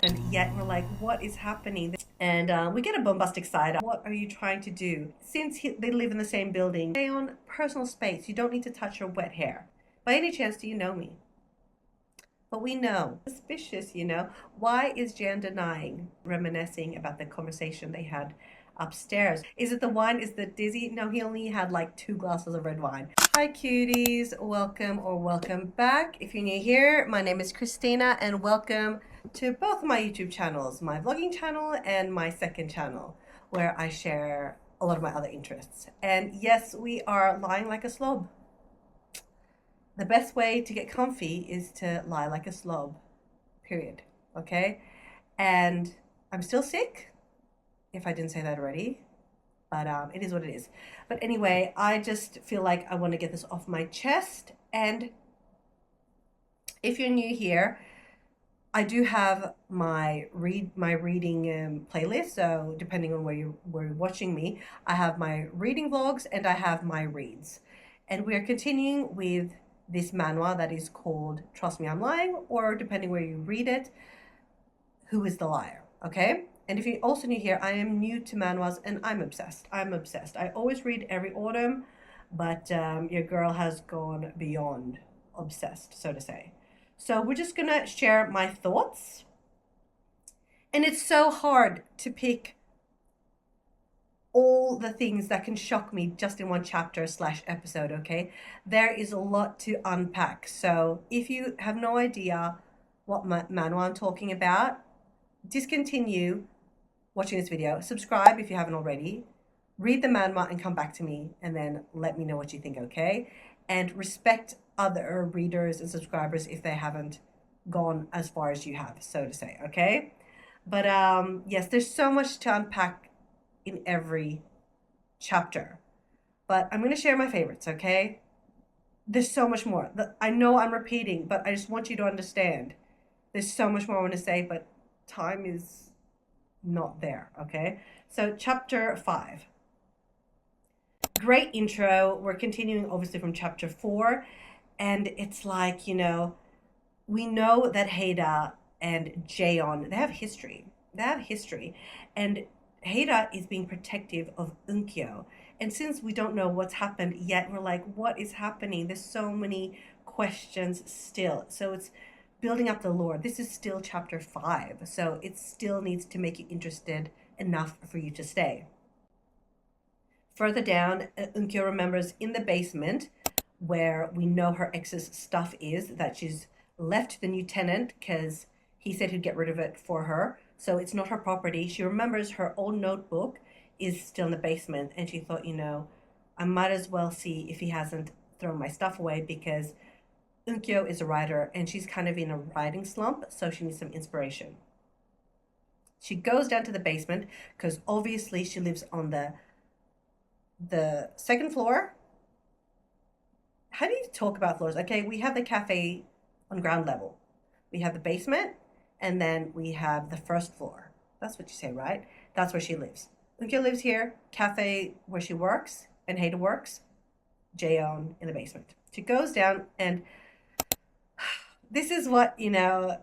happened yet we're like, what is happening? And we get a bombastic side. What are you trying to do? Since they live in the same building, stay on personal space. You don't need to touch her wet hair. By any chance, do you know me? But we know. Suspicious, you know. Why is Jan denying, reminiscing about the conversation they had upstairs? Is it the wine? Is it dizzy? No, he only had like 2 glasses of red wine. Hi cuties, welcome or welcome back. If you're new here, my name is Kristina and welcome to both my YouTube channels, my vlogging channel and my second channel, where I share a lot of my other interests. And yes, we are lying like a slob. The best way to get comfy is to lie like a slob, period, okay? And I'm still sick, if I didn't say that already, but it is what it is. But anyway, I just feel like I want to get this off my chest. And if you're new here, I do have my reading playlist. So depending on where you're watching me, I have my reading vlogs and I have my reads. And we are continuing with this manhwa that is called Trust Me I'm Lying, or depending where you read it, Who is the Liar, okay? And if you're also new here, I am new to manhwas and I'm obsessed. I always read every autumn, but your girl has gone beyond obsessed, so to say. So we're just gonna share my thoughts. And it's so hard to pick all the things that can shock me just in one chapter / episode, okay? There is a lot to unpack. So if you have no idea what manhwa I'm talking about, discontinue watching this video, subscribe if you haven't already, read the manhwa and come back to me and then let me know what you think, okay? And respect other readers and subscribers if they haven't gone as far as you have, so to say, okay? But yes, there's so much to unpack in every chapter, but I'm going to share my favorites, okay? There's so much more. I know I'm repeating, but I just want you to understand there's so much more I want to say, but time is not there, okay? So chapter 5, great intro. We're continuing obviously from chapter 4, and it's like, you know, we know that Haida and Jaeon, they have history, and Haida is being protective of Eunkyeo. And since we don't know what's happened yet, we're like, what is happening? There's so many questions still. So it's building up the lore. This is still chapter 5. So it still needs to make you interested enough for you to stay. Further down, Eunkyeo remembers in the basement where we know her ex's stuff is, that she's left the new tenant because he said he'd get rid of it for her. So it's not her property. She remembers her old notebook is still in the basement, and she thought, you know, I might as well see if he hasn't thrown my stuff away, because Eunkyeo is a writer and she's kind of in a writing slump, so she needs some inspiration. She goes down to the basement because obviously she lives on the second floor. How do you talk about floors? Okay, we have the cafe on ground level. We have the basement, and then we have the first floor. That's what you say, right? That's where she lives. Eunkyeo lives here, cafe where she works, and Haida works, Jaeon in the basement. She goes down, and this is what, you know,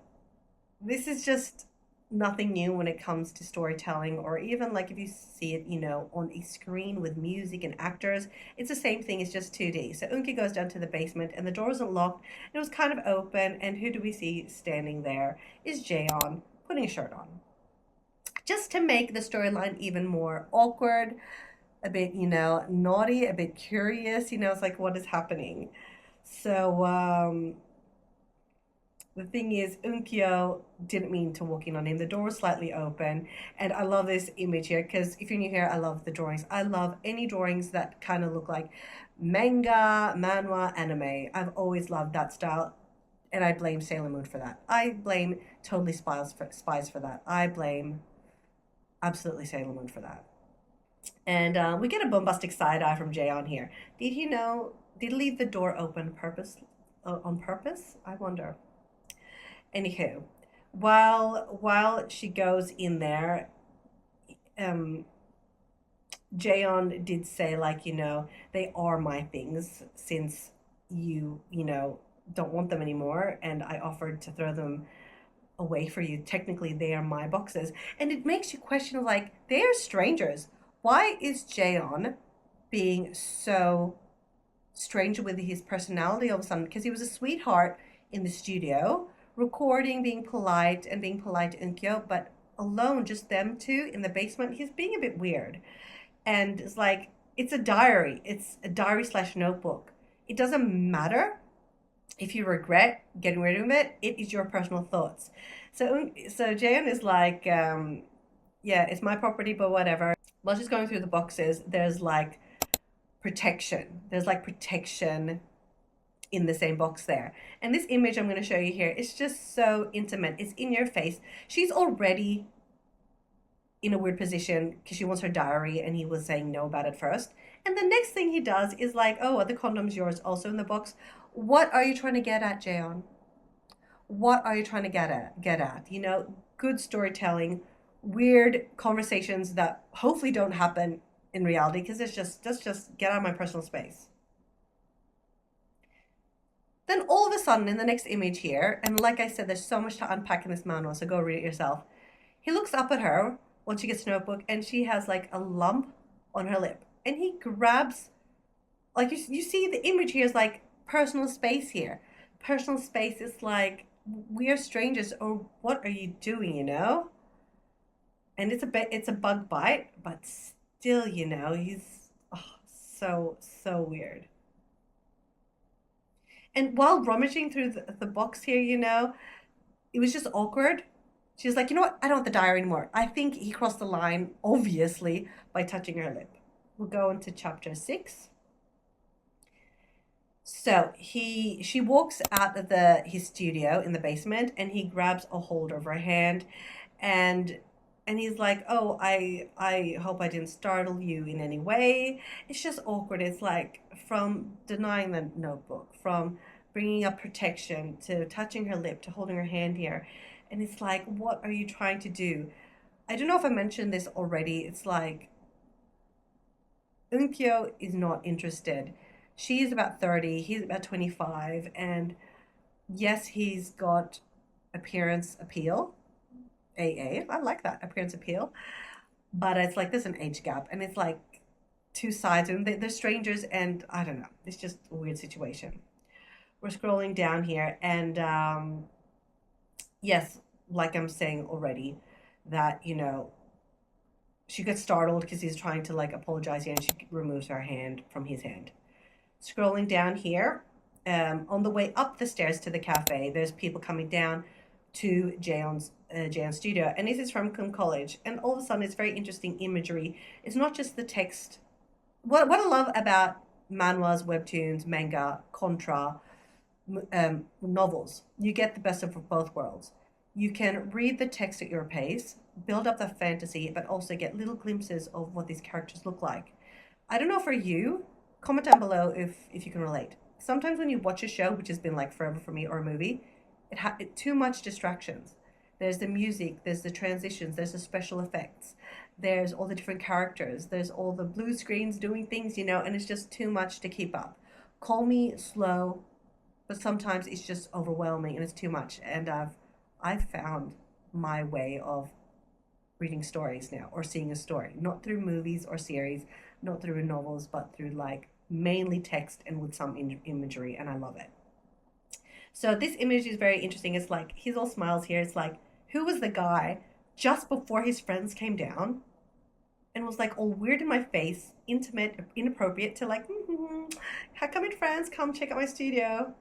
this is just nothing new when it comes to storytelling, or even like if you see it, you know, on a screen with music and actors, it's the same thing, it's just 2D. So Eunkyeo goes down to the basement and the door isn't locked, it was kind of open, and who do we see standing there is Jaeon putting a shirt on. Just to make the storyline even more awkward, a bit, you know, naughty, a bit curious, you know, it's like, what is happening? So the thing is, Eunkyeo didn't mean to walk in on him. The door was slightly open, and I love this image here, because if you're new here, I love the drawings. I love any drawings that kind of look like manga, manhwa, anime. I've always loved that style, and I blame Sailor Moon for that. I blame Totally Spies for that. I blame absolutely Sailor Moon for that. And we get a bombastic side-eye from Jaeon here. Did he know, did he leave the door open on purpose? I wonder. Anywho, while she goes in there, Jaeon did say, like, you know, they are my things since you know, don't want them anymore, and I offered to throw them away for you. Technically, they are my boxes. And it makes you question, like, they are strangers. Why is Jaeon being so strange with his personality all of a sudden? Because he was a sweetheart in the studio, recording, being polite to Eunkyeo, but alone, just them two in the basement, he's being a bit weird. And it's like, it's a diary. It's a diary slash notebook. It doesn't matter if you regret getting rid of it. It is your personal thoughts. So Jaeon is like, yeah, it's my property, but whatever. While she's going through the boxes, there's like protection. There's like protection in the same box there. And this image I'm going to show you here is just so intimate. It's in your face. She's already in a weird position because she wants her diary, and he was saying no about it first. And the next thing he does is like, oh, are the condoms yours also in the box? What are you trying to get at, Jaeon? What are you trying to get at? You know, good storytelling, weird conversations that hopefully don't happen in reality, because it's just, let's just get out of my personal space. Then all of a sudden in the next image here, and like I said, there's so much to unpack in this manhwa, so go read it yourself. He looks up at her once she gets the notebook, and she has like a lump on her lip, and he grabs, like, you see the image here is like personal space here. Personal space is like, we are strangers, or what are you doing, you know? And it's a bug bite, but still, you know, he's so weird. And while rummaging through the box here, you know, it was just awkward. She was like, you know what? I don't want the diary anymore. I think he crossed the line, obviously, by touching her lip. We'll go into chapter 6. So she walks out of his studio in the basement, and he grabs a hold of her hand, and he's like, oh, I hope I didn't startle you in any way. It's just awkward. It's like, from denying the notebook, from bringing up protection, to touching her lip, to holding her hand here. And it's like, what are you trying to do? I don't know if I mentioned this already. It's like, Eunkyeo is not interested. She is about 30, he's about 25, and yes, he's got appearance appeal, AA. I like that, appearance appeal. But it's like, there's an age gap, and it's like two sides, and they're strangers, and I don't know. It's just a weird situation. We're scrolling down here, and yes, like I'm saying already, that, you know, she gets startled because he's trying to like apologize here, and she removes her hand from his hand. Scrolling down here, on the way up the stairs to the cafe, there's people coming down to Jaeon's studio, and this is from Kum College. And all of a sudden, it's very interesting imagery. It's not just the text. What I love about manhwas, webtoons, manga, contra, novels, you get the best of both worlds. You can read the text at your pace, build up the fantasy, but also get little glimpses of what these characters look like. I don't know for you. Comment down below if you can relate. Sometimes when you watch a show, which has been like forever for me, or a movie, it too much distractions. There's the music, there's the transitions, there's the special effects, there's all the different characters, there's all the blue screens doing things, you know, and it's just too much to keep up. Call me slow, but sometimes it's just overwhelming and it's too much. And I've found my way of reading stories now, or seeing a story, not through movies or series, not through novels, but through like mainly text and with some imagery, and I love it. So this image is very interesting. It's like, he's all smiles here. It's like, who was the guy just before his friends came down and was like all weird in my face, intimate, inappropriate, to like, how come in friends, come check out my studio.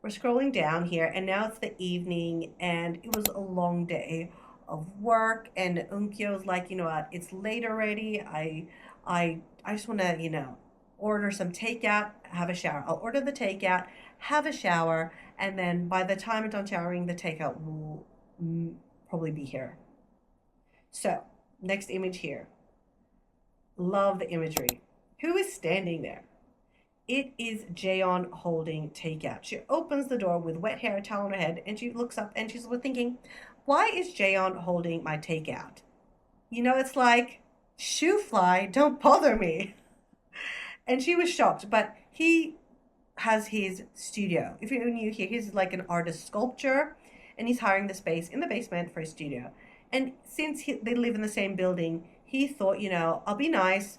We're scrolling down here, and now it's the evening, and it was a long day of work, and Eunkyeo like, you know what, it's late already. I just want to, you know, order some takeout, have a shower. I'll order the takeout, have a shower, and then by the time I'm done showering, the takeout will probably be here. So, next image here. Love the imagery. Who is standing there? It is Jaeon holding takeout. She opens the door with wet hair, towel on her head, and she looks up, and she's thinking, why is Jaeon holding my takeout? You know, it's like, shoo fly, don't bother me. And she was shocked, but he has his studio. If you're new here, he's like an artist sculptor, and he's hiring the space in the basement for his studio. And since they live in the same building, he thought, I'll be nice.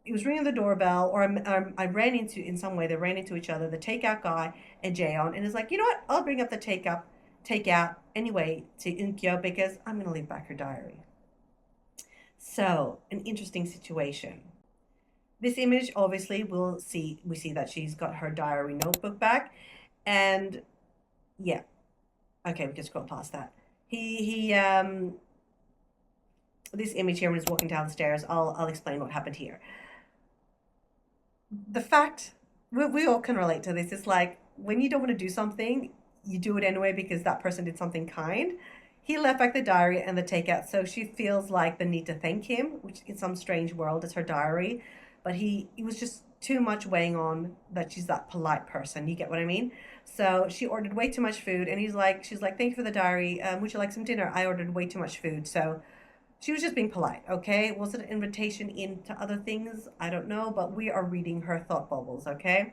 He was ringing the doorbell, or I ran into, in some way, they ran into each other, the takeout guy and Jaeon, and is like, you know what? I'll bring up the takeout anyway to Eun-kyo because I'm going to leave back her diary. So, an interesting situation. This image, obviously, we see that she's got her diary notebook back, and yeah, okay, we can scroll past that. This image here when he's walking down the stairs, I'll explain what happened here. The fact, we all can relate to this, is like when you don't want to do something, you do it anyway because that person did something kind. He left back the diary and the takeout, so she feels like the need to thank him, which in some strange world is her diary. But he was just too much weighing on that she's that polite person. You get what I mean? So she ordered way too much food, and she's like, thank you for the diary. Would you like some dinner? I ordered way too much food. So she was just being polite, okay? Was it an invitation into other things? I don't know, but we are reading her thought bubbles, okay?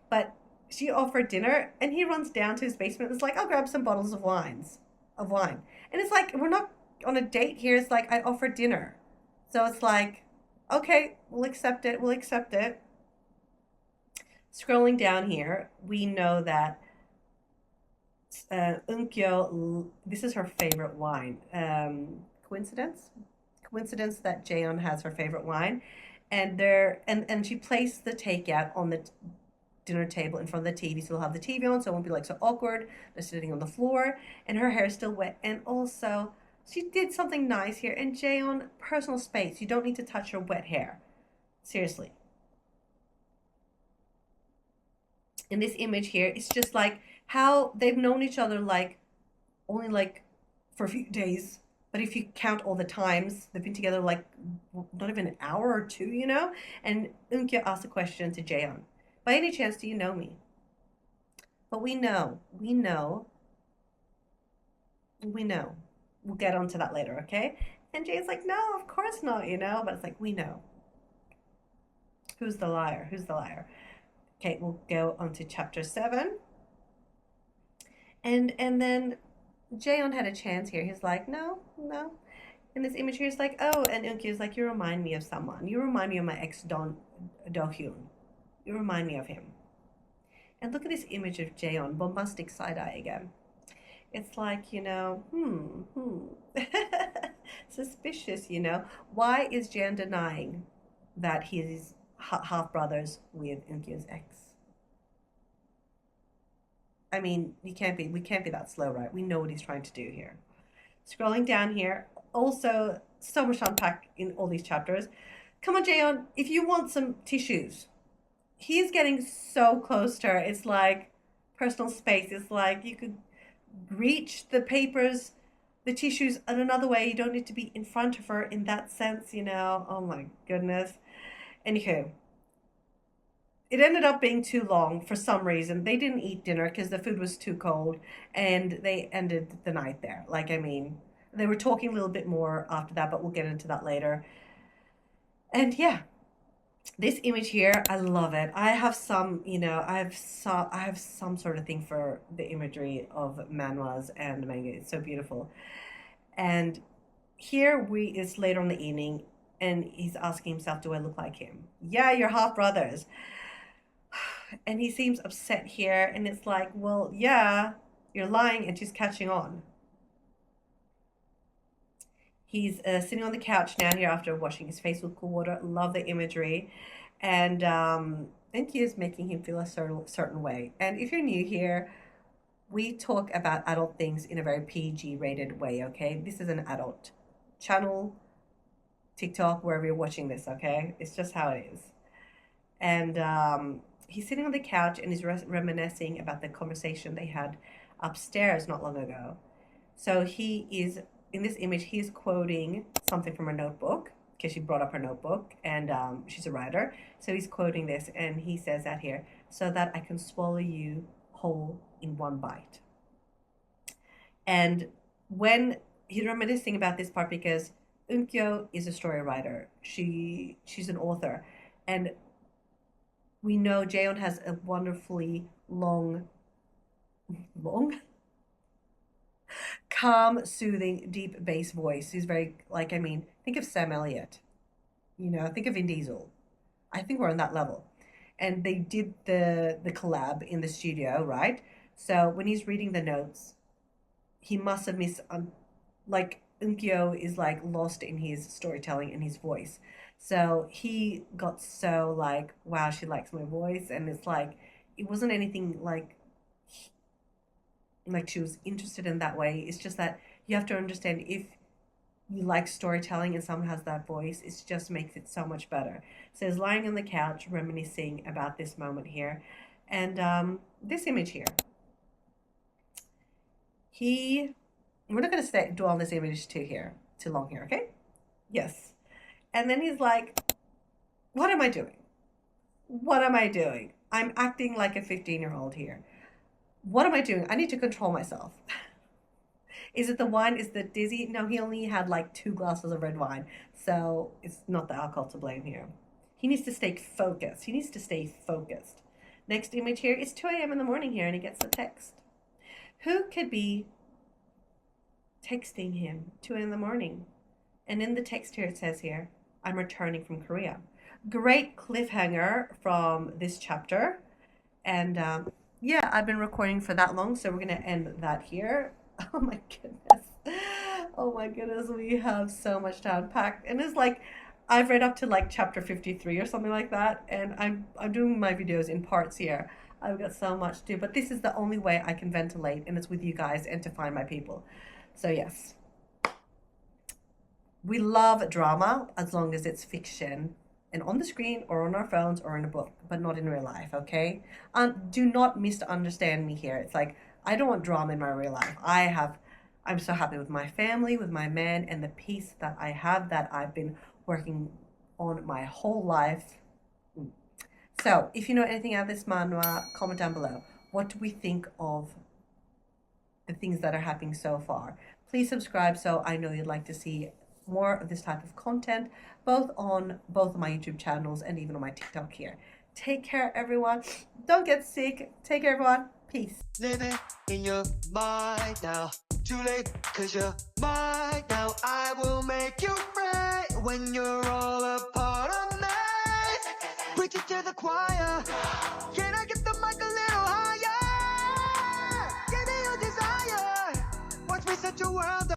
But she offered dinner, and he runs down to his basement and is like, I'll grab some bottles of wine. And it's like, we're not on a date here. It's like, I offered dinner. So it's like, okay, we'll accept it. Scrolling down here, we know that Eun-kyo, this is her favorite wine. Coincidence that Jaeon has her favorite wine, and she placed the takeout on the dinner table in front of the TV, so we'll have the TV on, so it won't be like so awkward. They're sitting on the floor, and her hair is still wet, and also she did something nice here. And Jaeon, personal space. You don't need to touch her wet hair. Seriously. In this image here, it's just like how they've known each other like only like for a few days. But if you count all the times, they've been together like not even an hour or two, And Eun-kyo asked a question to Jaeon. By any chance, do you know me? But we know. We'll get onto that later, okay? And Jaeon's like, no, of course not, But it's like, we know. Who's the liar? Okay, we'll go on to chapter 7. And then Jaeon had a chance here. He's like, no. In this image here, he's like, oh, and Eun-kyo's like, you remind me of someone. You remind me of my ex Do-hyun. You remind me of him. And look at this image of Jaeon, bombastic side-eye again. It's like, suspicious, Why is Jaeon denying that he's half brothers with Eun-kyo's ex? I mean, we can't be that slow, right? We know what he's trying to do here. Scrolling down here, also so much to unpack in all these chapters. Come on, Jaeon, if you want some tissues. He's getting so close to her. It's like personal space. It's like you could reach the papers, the tissues in another way. You don't need to be in front of her in that sense, Oh my goodness. Anywho, it ended up being too long for some reason. They didn't eat dinner because the food was too cold, and they ended the night there. They were talking a little bit more after that, but we'll get into that later. And yeah, this image here, I love it. I have some sort of thing for the imagery of manhwas and manga. It's so beautiful. And here it's later in the evening, and he's asking himself, do I look like him? Yeah, you're half brothers. And he seems upset here, and it's like, well, yeah, you're lying, and she's catching on. He's sitting on the couch now here after washing his face with cool water. Love the imagery. And he is making him feel a certain way. And if you're new here, we talk about adult things in a very PG rated way, okay? This is an adult channel, TikTok, wherever you're watching this, okay? It's just how it is. And he's sitting on the couch and he's reminiscing about the conversation they had upstairs not long ago. So he is, in this image, he's quoting something from her notebook, because she brought up her notebook, and she's a writer. So he's quoting this, and he says that here, so that I can swallow you whole in one bite. And when he's reminiscing about this part, because Eun-kyo is a story writer, she's an author, and we know Jaeon has a wonderfully long calm, soothing, deep bass voice. He's very, like, I mean, think of Sam Elliott, you know, think of Vin Diesel. I think we're on that level. And they did the collab in the studio, right? So when he's reading the notes, he must have missed, like, Unkyo is like lost in his storytelling and his voice. So he got so like, wow, she likes my voice, and it's like it wasn't anything like she was interested in that way. It's just that you have to understand if you like storytelling and someone has that voice, it just makes it so much better. So he's lying on the couch reminiscing about this moment here, and this image here. We're not going to dwell on this image too long here, okay? Yes. And then he's like, what am I doing? What am I doing? I'm acting like a 15-year-old here. What am I doing? I need to control myself. Is it the wine? Is it dizzy? No, he only had like 2 glasses of red wine. So it's not the alcohol to blame here. He needs to stay focused. He needs to stay focused. Next image here is 2 a.m. in the morning here, and he gets a text. Who could be texting him 2 in the morning? And in the text here, it says here, I'm returning from Korea. Great cliffhanger from this chapter. And yeah, I've been recording for that long, so we're going to end that here. Oh my goodness. Oh my goodness, we have so much to unpack. And it's like, I've read up to like chapter 53 or something like that. And I'm doing my videos in parts here. I've got so much to do, but this is the only way I can ventilate, and it's with you guys and to find my people. So yes, we love drama as long as it's fiction and on the screen or on our phones or in a book, but not in real life, okay? Do not misunderstand me here. It's like, I don't want drama in my real life. I'm so happy with my family, with my man, and the peace that I have that I've been working on my whole life. So, if you know anything out of this manhwa, comment down below. What do we think of the things that are happening so far? Please subscribe so I know you'd like to see more of this type of content, both on both of my YouTube channels and even on my TikTok here. Take care, everyone. Don't get sick. Take care, everyone. Peace. Living in your mind now. Too late, cause you're mine now. I will make you right when you're all a part of me. Preach it to the choir. Can I get the mic a little higher? Give me your desire. Watch me set your world up.